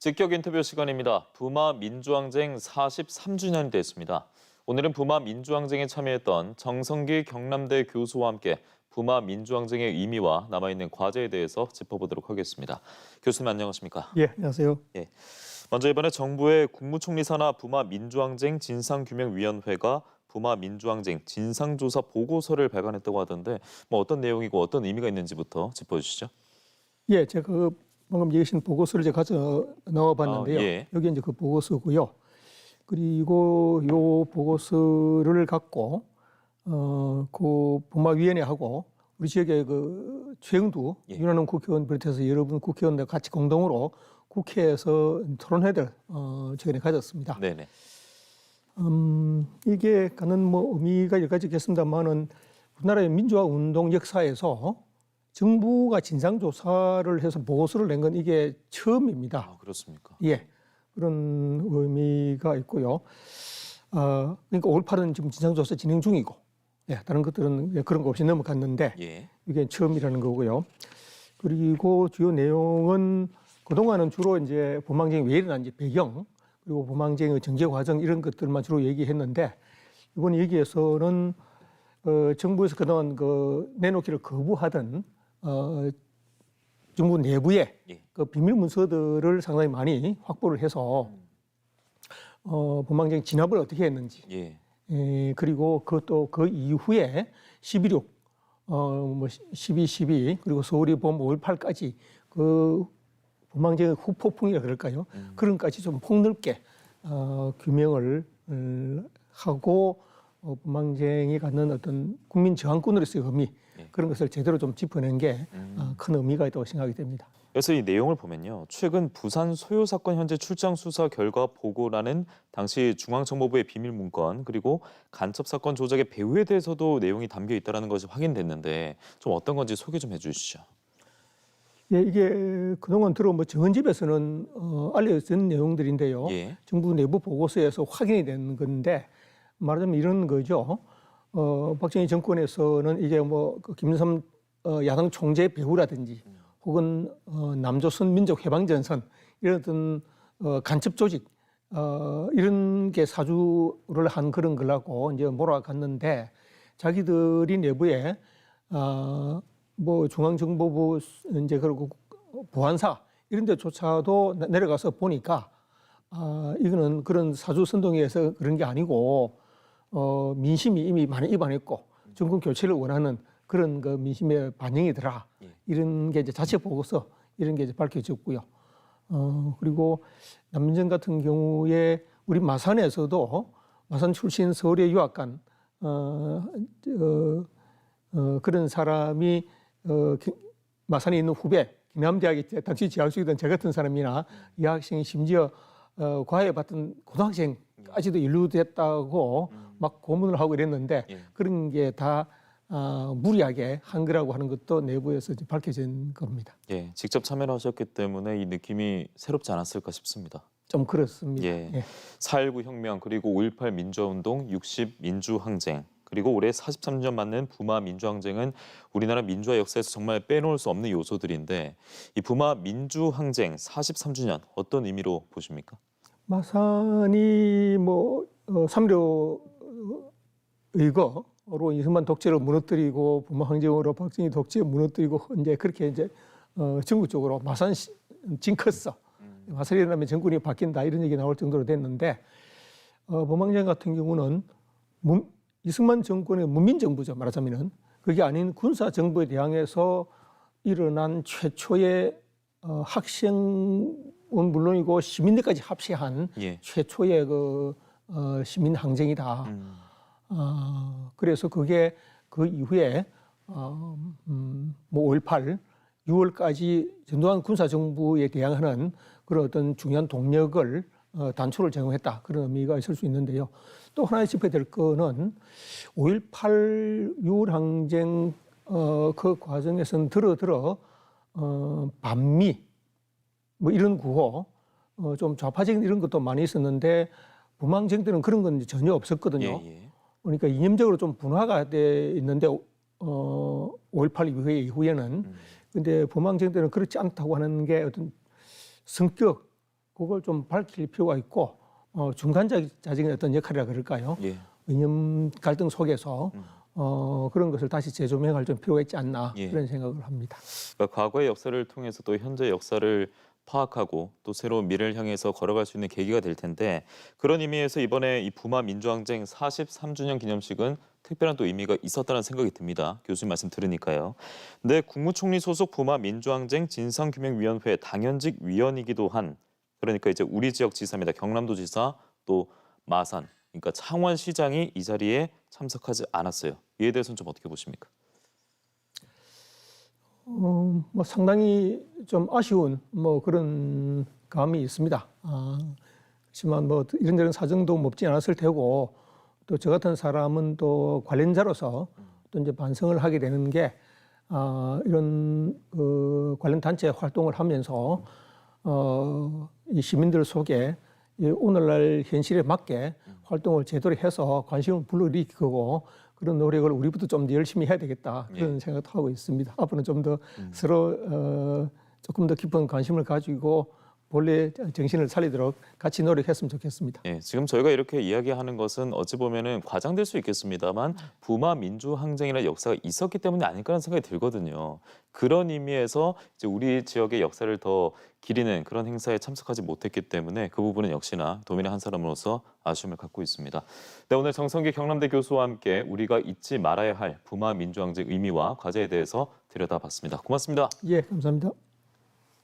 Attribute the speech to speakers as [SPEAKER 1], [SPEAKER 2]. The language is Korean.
[SPEAKER 1] 직격 인터뷰 시간입니다. 부마 민주항쟁 43주년이 됐습니다. 오늘은 부마 민주항쟁에 참여했던 정성기 경남대 교수와 함께 부마 민주항쟁의 의미와 남아있는 과제에 대해서 짚어보도록 하겠습니다. 교수님 안녕하십니까?
[SPEAKER 2] 예, 안녕하세요.
[SPEAKER 1] 예. 먼저 이번에 정부의 국무총리 산하 부마 민주항쟁 진상규명위원회가 부마 민주항쟁 진상조사 보고서를 발간했다고 하던데 어떤 내용이고 어떤 의미가 있는지부터 짚어주시죠.
[SPEAKER 2] 예, 제가 방금 얘기하신 보고서를 제가 가져 나와 봤는데요.
[SPEAKER 1] 예.
[SPEAKER 2] 여기 이제 그 보고서고요. 그리고 요 보고서를 갖고 그 부마위원회하고 우리 지역의 그 최영두 윤한홍 국회의원 비롯해서 여러분 국회의원들 같이 공동으로 국회에서 토론회를 최근에 가졌습니다.
[SPEAKER 1] 네네.
[SPEAKER 2] 이게 가는 의미가 여러 가지 있겠습니다만은 우리나라의 민주화 운동 역사에서 정부가 진상조사를 해서 보고서를 낸 건 이게 처음입니다.
[SPEAKER 1] 아, 그렇습니까?
[SPEAKER 2] 예, 그런 의미가 있고요. 그러니까 5.18은 지금 진상조사 진행 중이고, 예, 다른 것들은 그런 거 없이 넘어갔는데
[SPEAKER 1] 예.
[SPEAKER 2] 이게 처음이라는 거고요. 그리고 주요 내용은 그동안은 주로 이제 부망쟁이 왜 일어난지 배경, 그리고 부망쟁의 정제 과정 이런 것들만 주로 얘기했는데 이번 얘기에서는 정부에서 그동안 내놓기를 거부하던 정부 내부의 그 비밀 문서들을 상당히 많이 확보를 해서 부망쟁이 진압을 어떻게 했는지, 그리고 그것도 그 이후에 11.6, 12.12 그리고 서울이 봄 5.18까지 그 부망쟁의 후폭풍이라 그럴까요? 그런까지 좀 폭넓게 규명을 하고 부망쟁이 갖는 어떤 국민 저항권으로서의 의미 그런 것을 제대로 좀 짚어낸 게 큰 의미가 있다고 생각이 됩니다.
[SPEAKER 1] 그래서 이 내용을 보면요. 최근 부산 소요 사건 현재 출장 수사 결과 보고라는 당시 중앙정보부의 비밀 문건 그리고 간첩 사건 조작의 배후에 대해서도 내용이 담겨 있다는 것이 확인됐는데 좀 어떤 건지 소개 좀 해주시죠.
[SPEAKER 2] 예, 이게 그동안 정은집에서는 알려진 내용들인데요. 정부 내부 보고서에서 확인이 된 건데 말하자면 이런 거죠. 박정희 정권에서는 이게 그 김일삼 야당 총재 배후라든지 혹은 남조선 민족해방전선 이런 어떤 간첩 조직 이런 게 사주를 한 그런 거라고 이제 몰아갔는데 자기들이 내부에 중앙정보부 이제 그리고 보안사 이런 데조차도 내려가서 보니까 이거는 그런 사주 선동에서 그런 게 아니고 민심이 이미 많이 입안했고 정권 교체를 원하는 그런 그 민심의 반영이더라. 이런 게 이제 자체 보고서 이런 게 이제 밝혀졌고요. 그리고 남민정 같은 경우에 우리 마산에서도 마산 출신 서울에 유학 간 그런 사람이 마산에 있는 후배 김남대학에 당시 재학생이던 저 같은 사람이나 이 학생이 심지어 과외 받던 고등학생까지도 연루됐다고 막 고문을 하고 이랬는데 그런 게 다 무리하게 한 거라고 하는 것도 내부에서 이제 밝혀진 겁니다.
[SPEAKER 1] 예, 직접 참여를 하셨기 때문에 이 느낌이 새롭지 않았을까 싶습니다.
[SPEAKER 2] 좀 그렇습니다.
[SPEAKER 1] 예. 4.19 혁명 그리고 5.18 민주화운동 60 민주항쟁 그리고 올해 43년 맞는 부마 민주항쟁은 우리나라 민주화 역사에서 정말 빼놓을 수 없는 요소들인데 이 부마 민주항쟁 43주년 어떤 의미로 보십니까?
[SPEAKER 2] 마산이 3.15 의거로 이승만 독재를 무너뜨리고 부마 항쟁으로 박정희 독재 무너뜨리고 이제 그렇게 이제 전국적으로 마산 징크스 마산이 일어나면 정권이 바뀐다 이런 얘기 나올 정도로 됐는데 부마 항쟁 같은 경우는 이승만 정권의 문민정부죠. 말하자면은 그게 아닌 군사정부에 대항해서 일어난 최초의 학생은 물론이고 시민들까지 합세한 최초의 시민항쟁이다. 그래서 그게 그 이후에 5.18 6월까지 전두환 군사정부에 대항하는 그런 어떤 중요한 동력을 단초를 제공했다. 그런 의미가 있을 수 있는데요. 또 하나 짚어야 될 거는 5.18 6월 항쟁 그 과정에서는 반미 이런 구호 좀 좌파적인 이런 것도 많이 있었는데 부망쟁 때는 그런 건 전혀 없었거든요. 그러니까 이념적으로 좀 분화가 돼 있는데 5.18 이후에는 근데 부망쟁 때는 그렇지 않다고 하는 게 어떤 성격 그걸 좀 밝힐 필요가 있고 중간자적인 어떤 역할이라 그럴까요?
[SPEAKER 1] 예.
[SPEAKER 2] 이념 갈등 속에서 그런 것을 다시 재조명할 좀 필요가 있지 않나
[SPEAKER 1] 예.
[SPEAKER 2] 그런 생각을 합니다.
[SPEAKER 1] 그러니까 과거의 역사를 통해서 또 현재 역사를 파악하고 또 새로운 미래를 향해서 걸어갈 수 있는 계기가 될 텐데 그런 의미에서 이번에 이 부마 민주항쟁 43주년 기념식은 특별한 또 의미가 있었다는 생각이 듭니다. 교수님 말씀 들으니까요. 근데 국무총리 소속 부마 민주항쟁 진상규명위원회 당연직 위원이기도 한 그러니까 이제 우리 지역 지사입니다. 경남도지사 또 마산 그러니까 창원시장이 이 자리에 참석하지 않았어요. 이에 대해서는 좀 어떻게 보십니까?
[SPEAKER 2] 뭐 상당히 좀 아쉬운 뭐 그런 감이 있습니다. 그렇지만 뭐 이런저런 사정도 없지 않았을 테고 또 저 같은 사람은 또 관련자로서 또 이제 반성을 하게 되는 게 이런 관련 단체 활동을 하면서 이 시민들 속에 이 오늘날 현실에 맞게 활동을 제대로 해서 관심을 불러일으키고 그런 노력을 우리부터 좀 더 열심히 해야 되겠다 그런 생각도 하고 있습니다. 앞으로는 좀 더 서로 조금 더 깊은 관심을 가지고 본래 정신을 살리도록 같이 노력했으면 좋겠습니다.
[SPEAKER 1] 예, 지금 저희가 이렇게 이야기하는 것은 어찌 보면은 과장될 수 있겠습니다만 부마 민주항쟁이라는 역사가 있었기 때문이 아닐까라는 생각이 들거든요. 그런 의미에서 이제 우리 지역의 역사를 더 기리는 그런 행사에 참석하지 못했기 때문에 그 부분은 역시나 도민의 한 사람으로서 아쉬움을 갖고 있습니다. 네, 오늘 정성기 경남대 교수와 함께 우리가 잊지 말아야 할 부마 민주항쟁 의미와 과제에 대해서 들여다봤습니다. 고맙습니다.
[SPEAKER 2] 예, 감사합니다.